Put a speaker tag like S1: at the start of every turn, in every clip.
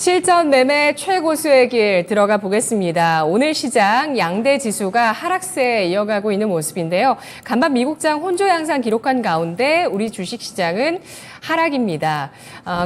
S1: 실전 매매 최고수의 길 들어가 보겠습니다. 오늘 시장 양대 지수가 하락세에 이어가고 있는 모습인데요. 간밤 미국장 혼조 양상 기록한 가운데 우리 주식시장은 하락입니다.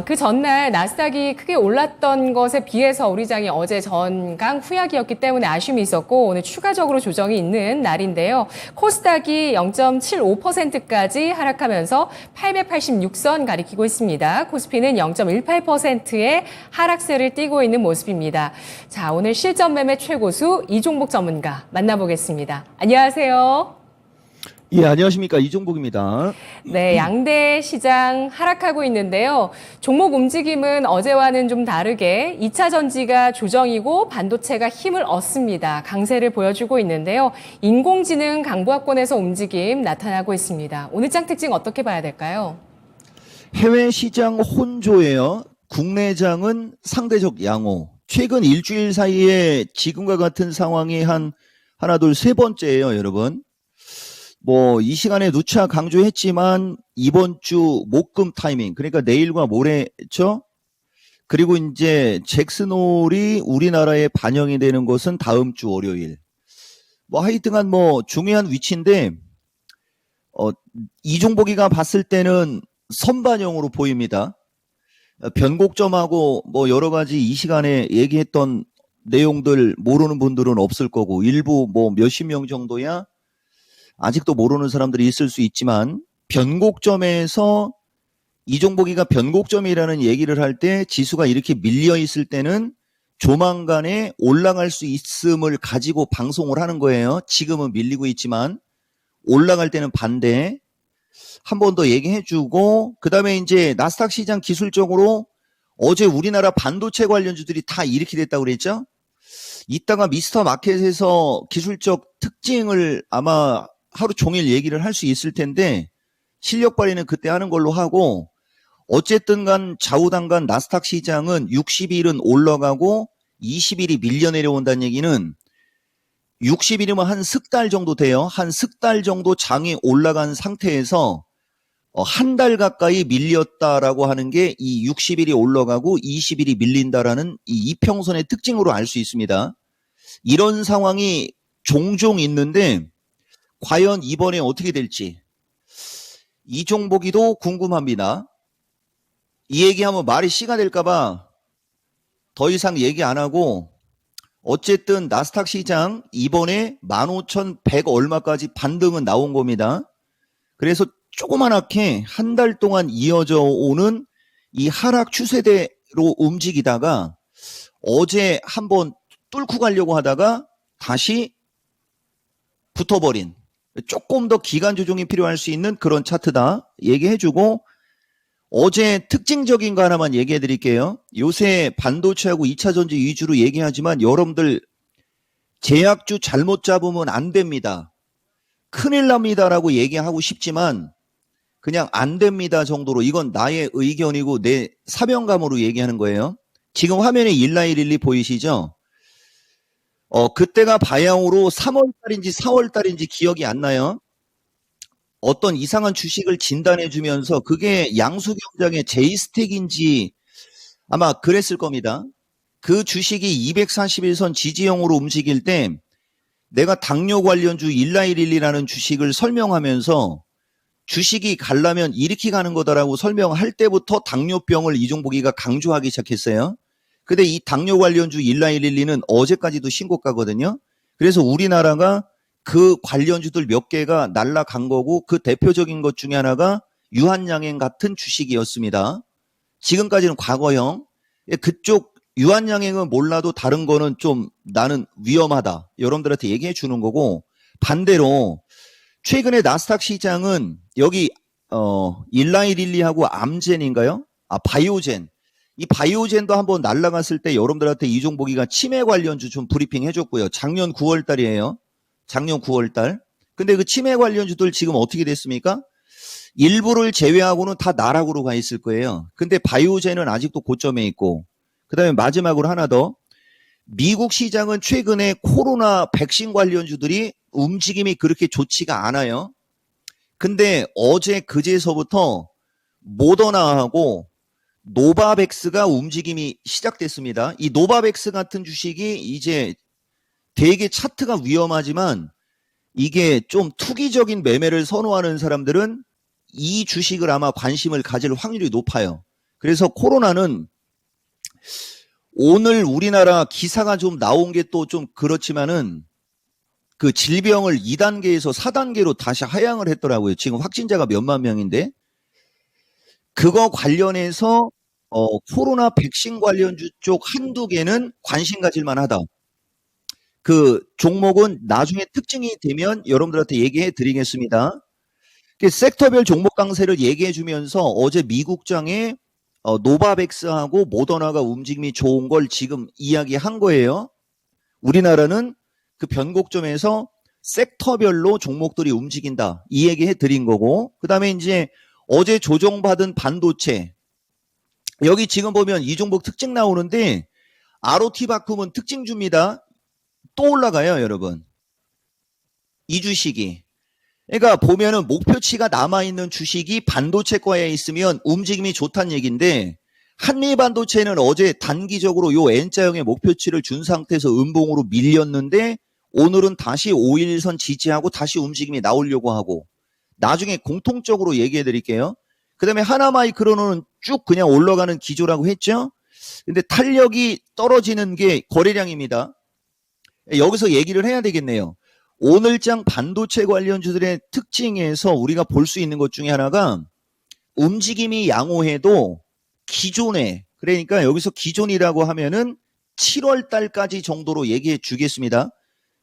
S1: 그 전날 나스닥이 크게 올랐던 것에 비해서 우리 장이 어제 전강 후약이었기 때문에 아쉬움이 있었고 오늘 추가적으로 조정이 있는 날인데요. 코스닥이 0.75%까지 하락하면서 886선 가리키고 있습니다. 코스피는 0.18%의 하락세를 띠고 있는 모습입니다. 자, 오늘 실전 매매 최고수 이종복 전문가 만나보겠습니다. 안녕하세요.
S2: 예, 안녕하십니까. 이종복입니다.
S1: 네, 양대 시장 하락하고 있는데요. 종목 움직임은 어제와는 좀 다르게 2차 전지가 조정이고 반도체가 힘을 얻습니다. 강세를 보여주고 있는데요. 인공지능 강보합권에서 움직임 나타나고 있습니다. 오늘 장 특징 어떻게 봐야 될까요?
S2: 해외 시장 혼조예요. 국내 장은 상대적 양호. 최근 일주일 사이에 지금과 같은 상황이 하나, 둘, 세 번째예요, 여러분. 이 시간에 누차 강조했지만 이번 주 목금 타이밍, 그러니까 내일과 모레죠. 그리고 이제 잭슨홀이 우리나라에 반영이 되는 것은 다음 주 월요일. 하여튼간 중요한 위치인데 이종복이가 봤을 때는 선반영으로 보입니다. 변곡점하고 여러 가지 이 시간에 얘기했던 내용들 모르는 분들은 없을 거고 일부 몇십 명 정도야 아직도 모르는 사람들이 있을 수 있지만 변곡점에서 이종복이가 변곡점이라는 얘기를 할 때 지수가 이렇게 밀려 있을 때는 조만간에 올라갈 수 있음을 가지고 방송을 하는 거예요. 지금은 밀리고 있지만 올라갈 때는 반대. 한 번 더 얘기해주고 그 다음에 이제 나스닥 시장 기술적으로 어제 우리나라 반도체 관련주들이 다 이렇게 됐다고 그랬죠. 이따가 미스터 마켓에서 기술적 특징을 아마 하루 종일 얘기를 할 수 있을 텐데 실력 발휘는 그때 하는 걸로 하고 어쨌든 간 좌우당간 나스닥 시장은 60일은 올라가고 20일이 밀려 내려온다는 얘기는 60일이면 한 석 달 정도 돼요. 한 석 달 정도 장이 올라간 상태에서 한 달 가까이 밀렸다라고 하는 게 이 60일이 올라가고 20일이 밀린다라는 이 이평선의 특징으로 알 수 있습니다. 이런 상황이 종종 있는데 과연 이번에 어떻게 될지 이종복이도 궁금합니다. 이 얘기하면 말이 씨가 될까봐 더 이상 얘기 안 하고 어쨌든 나스닥 시장 이번에 15,100 얼마까지 반등은 나온 겁니다. 그래서 조그만하게 한 달 동안 이어져 오는 이 하락 추세대로 움직이다가 어제 한번 뚫고 가려고 하다가 다시 붙어버린 조금 더 기간 조정이 필요할 수 있는 그런 차트다 얘기해주고 어제 특징적인 거 하나만 얘기해 드릴게요. 요새 반도체하고 2차 전지 위주로 얘기하지만 여러분들 제약주 잘못 잡으면 안 됩니다. 큰일 납니다라고 얘기하고 싶지만 그냥 안 됩니다 정도로 이건 나의 의견이고 내 사명감으로 얘기하는 거예요. 지금 화면에 1912 보이시죠? 그때가 바야흐로 3월달인지 4월달인지 기억이 안 나요. 어떤 이상한 주식을 진단해 주면서 그게 양수경장의 제이스택인지 아마 그랬을 겁니다. 그 주식이 241선 지지형으로 움직일 때 내가 당뇨 관련주 1912라는 주식을 설명하면서 주식이 가려면 이렇게 가는 거다라고 설명할 때부터 당뇨병을 이종복이가 강조하기 시작했어요. 근데 이 당뇨 관련주 1912는 어제까지도 신고가거든요. 그래서 우리나라가 그 관련주들 몇 개가 날라간 거고 그 대표적인 것 중에 하나가 유한양행 같은 주식이었습니다. 지금까지는 과거형. 그쪽 유한양행은 몰라도 다른 거는 좀 나는 위험하다. 여러분들한테 얘기해 주는 거고 반대로 최근에 나스닥 시장은 여기 1912하고 암젠인가요? 바이오젠. 이 바이오젠도 한번 날라갔을 때 여러분들한테 이종복이가 치매 관련주 좀 브리핑 해줬고요. 작년 9월 달이에요. 작년 9월 달. 근데 그 치매 관련주들 지금 어떻게 됐습니까? 일부를 제외하고는 다 나락으로 가 있을 거예요. 근데 바이오젠은 아직도 고점에 있고 그 다음에 마지막으로 하나 더 미국 시장은 최근에 코로나 백신 관련주들이 움직임이 그렇게 좋지가 않아요. 근데 어제 그제서부터 모더나하고 노바백스가 움직임이 시작됐습니다. 이 노바백스 같은 주식이 이제 되게 차트가 위험하지만 이게 좀 투기적인 매매를 선호하는 사람들은 이 주식을 아마 관심을 가질 확률이 높아요. 그래서 코로나는 오늘 우리나라 기사가 좀 나온 게 또 좀 그렇지만은 그 질병을 2단계에서 4단계로 다시 하향을 했더라고요. 지금 확진자가 몇만 명인데 그거 관련해서 코로나 백신 관련주 쪽 한두 개는 관심 가질 만하다. 그 종목은 나중에 특징이 되면 여러분들한테 얘기해 드리겠습니다. 섹터별 종목 강세를 얘기해 주면서 어제 미국장에 노바백스하고 모더나가 움직임이 좋은 걸 지금 이야기한 거예요. 우리나라는 그 변곡점에서 섹터별로 종목들이 움직인다. 이 얘기 해 드린 거고. 그 다음에 이제 어제 조정받은 반도체. 여기 지금 보면 이 종목 특징 나오는데 ROT 바꾸면 특징 줍니다. 또 올라가요, 여러분. 이 주식이. 그러니까 보면은 목표치가 남아있는 주식이 반도체과에 있으면 움직임이 좋다는 얘기인데 한미반도체는 어제 단기적으로 요 N자형의 목표치를 준 상태에서 음봉으로 밀렸는데 오늘은 다시 5일선 지지하고 다시 움직임이 나오려고 하고 나중에 공통적으로 얘기해 드릴게요. 그 다음에 하나마이크로는 쭉 그냥 올라가는 기조라고 했죠. 근데 탄력이 떨어지는 게 거래량입니다. 여기서 얘기를 해야 되겠네요. 오늘장 반도체 관련주들의 특징에서 우리가 볼 수 있는 것 중에 하나가 움직임이 양호해도 기존에, 그러니까 여기서 기존이라고 하면은 7월 달까지 정도로 얘기해 주겠습니다.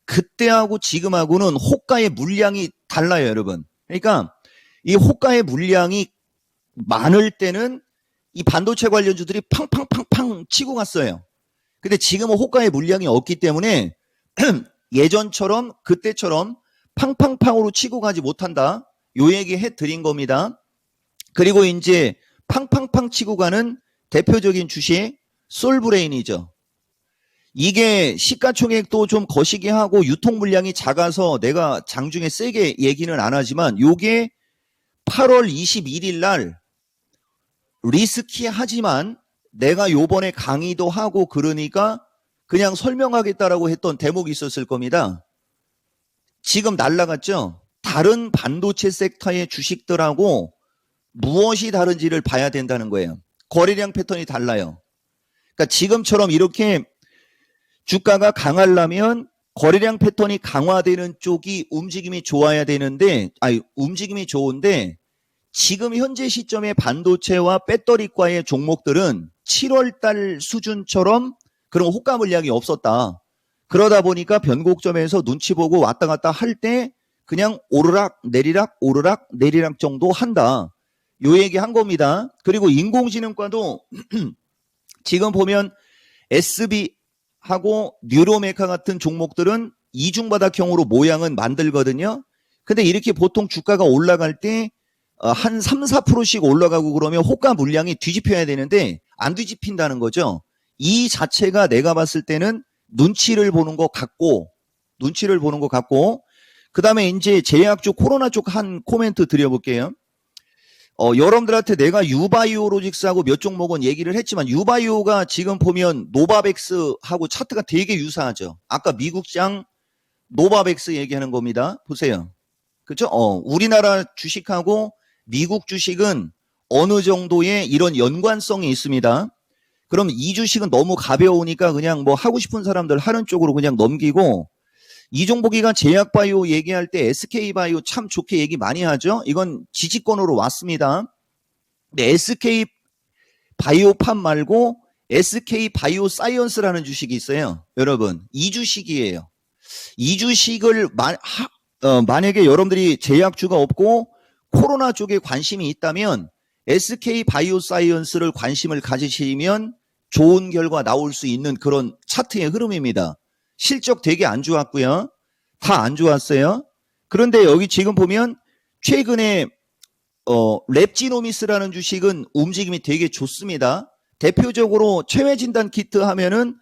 S2: 그때하고 지금하고는 호가의 물량이 달라요, 여러분. 그러니까 이 호가의 물량이 많을 때는 이 반도체 관련주들이 팡팡팡팡 치고 갔어요. 근데 지금은 호가의 물량이 없기 때문에 예전처럼 그때처럼 팡팡팡으로 치고 가지 못한다. 요 얘기 해드린 겁니다. 그리고 이제 팡팡팡 치고 가는 대표적인 주식 솔브레인이죠. 이게 시가총액도 좀 거시기 하고 유통 물량이 작아서 내가 장중에 세게 얘기는 안 하지만 요게 8월 21일 날 리스키하지만 내가 요번에 강의도 하고 그러니까 그냥 설명하겠다라고 했던 대목이 있었을 겁니다. 지금 날라갔죠? 다른 반도체 섹터의 주식들하고 무엇이 다른지를 봐야 된다는 거예요. 거래량 패턴이 달라요. 그러니까 지금처럼 이렇게 주가가 강하려면 거래량 패턴이 강화되는 쪽이 움직임이 좋아야 되는데, 움직임이 좋은데 지금 현재 시점의 반도체와 배터리과의 종목들은 7월 달 수준처럼 그런 호가 물량이 없었다. 그러다 보니까 변곡점에서 눈치 보고 왔다 갔다 할 때 그냥 오르락 내리락 오르락 내리락 정도 한다. 요 얘기 한 겁니다. 그리고 인공지능과도 지금 보면 SB하고 뉴로메카 같은 종목들은 이중바닥형으로 모양은 만들거든요. 근데 이렇게 보통 주가가 올라갈 때 한 3, 4%씩 올라가고 그러면 호가 물량이 뒤집혀야 되는데 안 뒤집힌다는 거죠. 이 자체가 내가 봤을 때는 눈치를 보는 것 같고 그 다음에 이제 제약 쪽 코로나 쪽 한 코멘트 드려볼게요. 여러분들한테 내가 유바이오로직스하고 몇 종목은 얘기를 했지만 유바이오가 지금 보면 노바백스하고 차트가 되게 유사하죠. 아까 미국장 노바백스 얘기하는 겁니다. 보세요. 그렇죠? 우리나라 주식하고 미국 주식은 어느 정도의 이런 연관성이 있습니다. 그럼 이 주식은 너무 가벼우니까 그냥 뭐 하고 싶은 사람들 하는 쪽으로 그냥 넘기고 이종복이가 제약바이오 얘기할 때 SK바이오 참 좋게 얘기 많이 하죠. 이건 지지권으로 왔습니다. 근데 SK바이오팜 말고 SK바이오사이언스라는 주식이 있어요. 여러분 이 주식이에요. 이 주식을 만약에 여러분들이 제약주가 없고 코로나 쪽에 관심이 있다면 SK바이오사이언스를 관심을 가지시면 좋은 결과 나올 수 있는 그런 차트의 흐름입니다. 실적 되게 안 좋았고요. 다 안 좋았어요. 그런데 여기 지금 보면 최근에 랩지노미스라는 주식은 움직임이 되게 좋습니다. 대표적으로 체외진단 키트 하면은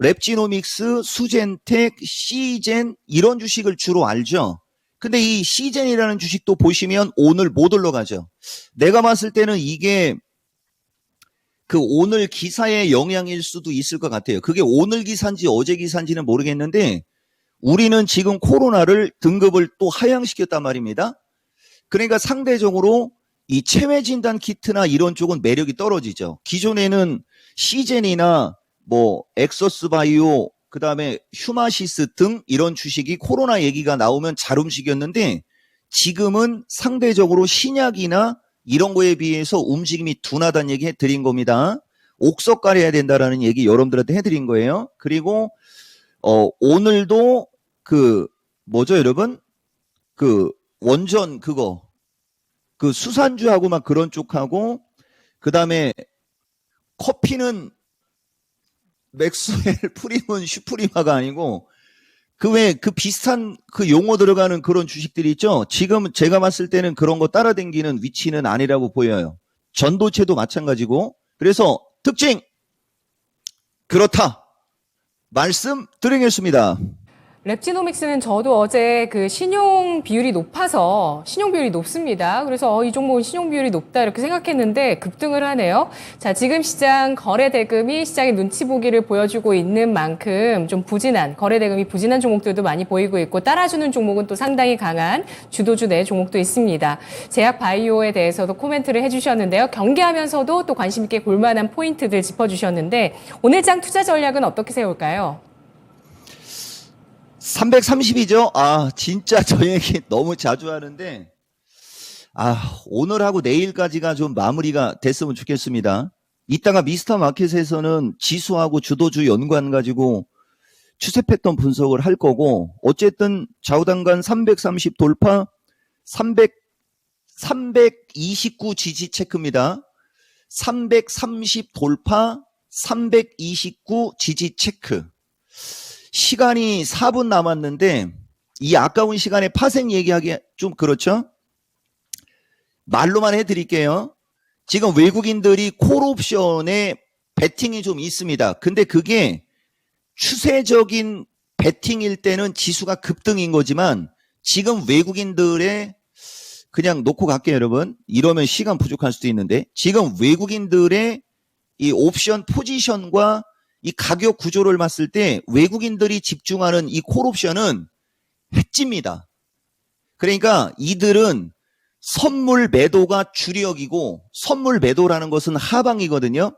S2: 랩지노믹스, 수젠텍, 시젠 이런 주식을 주로 알죠. 근데 이 시젠이라는 주식도 보시면 오늘 못 올라가죠. 내가 봤을 때는 이게 그 오늘 기사의 영향일 수도 있을 것 같아요. 그게 오늘 기사인지 어제 기사인지는 모르겠는데 우리는 지금 코로나를 등급을 또 하향시켰단 말입니다. 그러니까 상대적으로 이 체외 진단 키트나 이런 쪽은 매력이 떨어지죠. 기존에는 시젠이나 뭐 엑소스 바이오 그다음에 휴마시스 등 이런 주식이 코로나 얘기가 나오면 잘 움직였는데 지금은 상대적으로 신약이나 이런 거에 비해서 움직임이 둔하다는 얘기 해드린 겁니다. 옥석 가려야 된다라는 얘기 여러분들한테 해드린 거예요. 그리고 오늘도 그 뭐죠 여러분? 그 원전 그거 그 수산주하고 막 그런 쪽하고 그다음에 커피는 맥스웰 프리문 슈프리마가 아니고 그 외에 그 비슷한 그 용어 들어가는 그런 주식들이 있죠. 지금 제가 봤을 때는 그런 거 따라다니는 위치는 아니라고 보여요. 전도체도 마찬가지고. 그래서 특징 그렇다 말씀드리겠습니다.
S1: 랩지노믹스는 저도 어제 그 신용 비율이 높습니다. 그래서 이 종목은 신용 비율이 높다 이렇게 생각했는데 급등을 하네요. 자, 지금 시장 거래 대금이 시장의 눈치 보기를 보여주고 있는 만큼 좀 거래 대금이 부진한 종목들도 많이 보이고 있고 따라주는 종목은 또 상당히 강한 주도주 내 종목도 있습니다. 제약 바이오에 대해서도 코멘트를 해주셨는데요. 경계하면서도 또 관심 있게 볼만한 포인트들 짚어주셨는데 오늘 장 투자 전략은 어떻게 세울까요?
S2: 330이죠? 아, 진짜 저 얘기 너무 자주 하는데, 오늘하고 내일까지가 좀 마무리가 됐으면 좋겠습니다. 이따가 미스터 마켓에서는 지수하고 주도주 연관 가지고 추세 패턴 분석을 할 거고, 어쨌든 좌우단간 330 돌파, 329 지지 체크입니다. 330 돌파, 329 지지 체크. 시간이 4분 남았는데 이 아까운 시간에 파생 얘기하기 좀 그렇죠? 말로만 해드릴게요. 지금 외국인들이 콜옵션에 베팅이 좀 있습니다. 근데 그게 추세적인 베팅일 때는 지수가 급등인 거지만 지금 외국인들의 그냥 놓고 갈게요 여러분. 이러면 시간 부족할 수도 있는데 지금 외국인들의 이 옵션 포지션과 이 가격 구조를 봤을 때 외국인들이 집중하는 이 콜옵션은 해지입니다. 그러니까 이들은 선물 매도가 주력이고 선물 매도라는 것은 하방이거든요.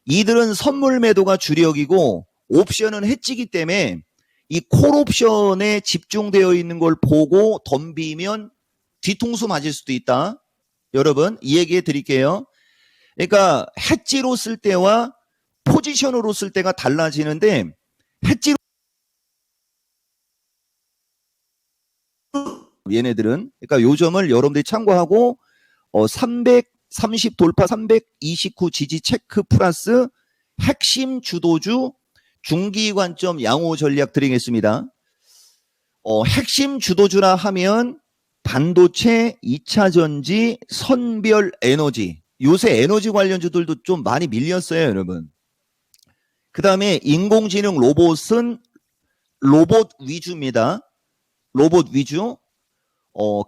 S2: 이들은 선물 매도가 주력이고 옵션은 해지기 때문에 이 콜옵션에 집중되어 있는 걸 보고 덤비면 뒤통수 맞을 수도 있다. 여러분 이 얘기해 드릴게요. 그러니까 해지로 쓸 때와 포지션으로 쓸 때가 달라지는데 해지로 얘네들은 그러니까 요 점을 여러분들이 참고하고 330 돌파 329 지지 체크 플러스 핵심 주도주 중기 관점 양호 전략 드리겠습니다. 핵심 주도주라 하면 반도체, 2차 전지, 선별 에너지. 요새 에너지 관련주들도 좀 많이 밀렸어요, 여러분. 그 다음에 인공지능 로봇은 로봇 위주입니다. 로봇 위주.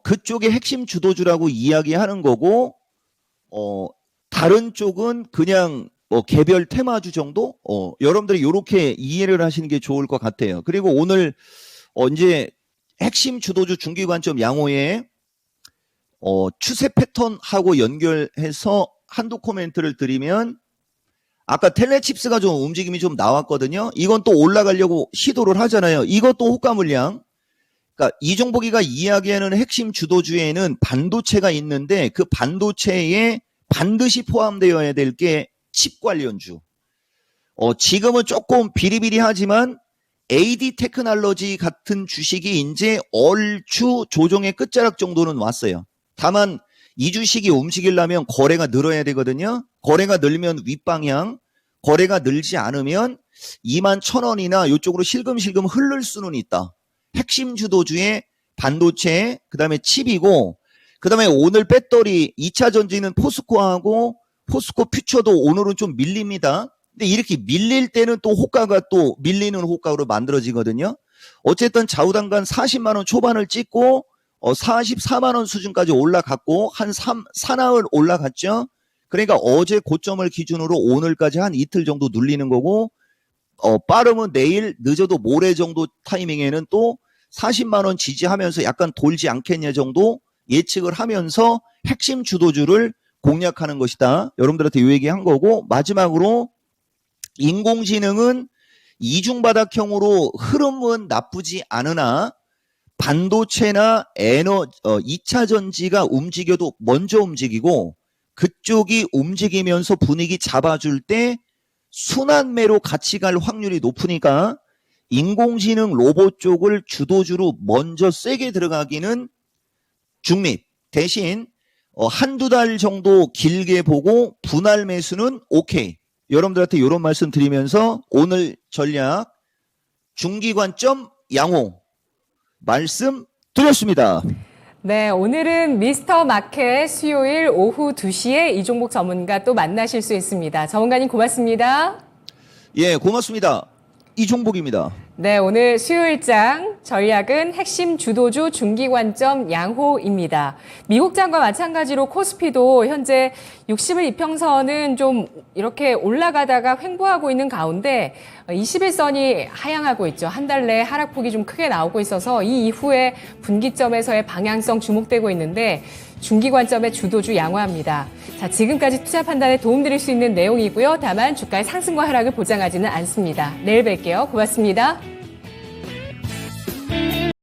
S2: 그쪽의 핵심 주도주라고 이야기하는 거고, 다른 쪽은 그냥 개별 테마주 정도? 여러분들이 이렇게 이해를 하시는 게 좋을 것 같아요. 그리고 오늘, 이제 핵심 주도주 중기관점 양호에, 추세 패턴하고 연결해서 한두 코멘트를 드리면, 아까 텔레칩스가 좀 움직임이 좀 나왔거든요. 이건 또 올라가려고 시도를 하잖아요. 이것도 호가 물량. 그러니까 이종복이가 이야기하는 핵심 주도주에는 반도체가 있는데 그 반도체에 반드시 포함되어야 될 게 칩 관련주. 지금은 조금 비리비리하지만 AD 테크놀로지 같은 주식이 이제 얼추 조정의 끝자락 정도는 왔어요. 다만 이 주식이 움직이려면 거래가 늘어야 되거든요. 거래가 늘면 윗방향, 거래가 늘지 않으면 21,000원이나 이쪽으로 실금실금 흐를 수는 있다. 핵심 주도주의 반도체, 그 다음에 칩이고, 그 다음에 오늘 배터리 2차 전지는 포스코하고 포스코 퓨처도 오늘은 좀 밀립니다. 근데 이렇게 밀릴 때는 또 호가가 또 밀리는 호가로 만들어지거든요. 어쨌든 좌우단간 40만 원 초반을 찍고 44만 원 수준까지 올라갔고 한 사나흘 올라갔죠. 그러니까 어제 고점을 기준으로 오늘까지 한 이틀 정도 눌리는 거고, 빠르면 내일, 늦어도 모레 정도 타이밍에는 또 40만 원 지지하면서 약간 돌지 않겠냐 정도 예측을 하면서 핵심 주도주를 공략하는 것이다. 여러분들한테 이 얘기 한 거고, 마지막으로 인공지능은 이중바닥형으로 흐름은 나쁘지 않으나 반도체나 2차 전지가 움직여도 먼저 움직이고 그쪽이 움직이면서 분위기 잡아줄 때 순환매로 같이 갈 확률이 높으니까 인공지능 로봇 쪽을 주도주로 먼저 세게 들어가기는 중립. 대신 한두 달 정도 길게 보고 분할 매수는 오케이. 여러분들한테 이런 말씀 드리면서 오늘 전략 중기관점 양호 말씀 드렸습니다.
S1: 네, 오늘은 미스터 마켓 수요일 오후 2시에 이종복 전문가 또 만나실 수 있습니다. 전문가님 고맙습니다.
S2: 예, 고맙습니다. 이종복입니다.
S1: 네, 오늘 수요일장 전략은 핵심 주도주 중기관점 양호입니다. 미국장과 마찬가지로 코스피도 현재 60일 이평선은 좀 이렇게 올라가다가 횡보하고 있는 가운데 21선이 하향하고 있죠. 한 달 내 하락폭이 좀 크게 나오고 있어서 이 이후에 분기점에서의 방향성 주목되고 있는데 중기관점의 주도주 양호합니다. 자, 지금까지 투자 판단에 도움드릴 수 있는 내용이고요. 다만 주가의 상승과 하락을 보장하지는 않습니다. 내일 뵐게요. 고맙습니다.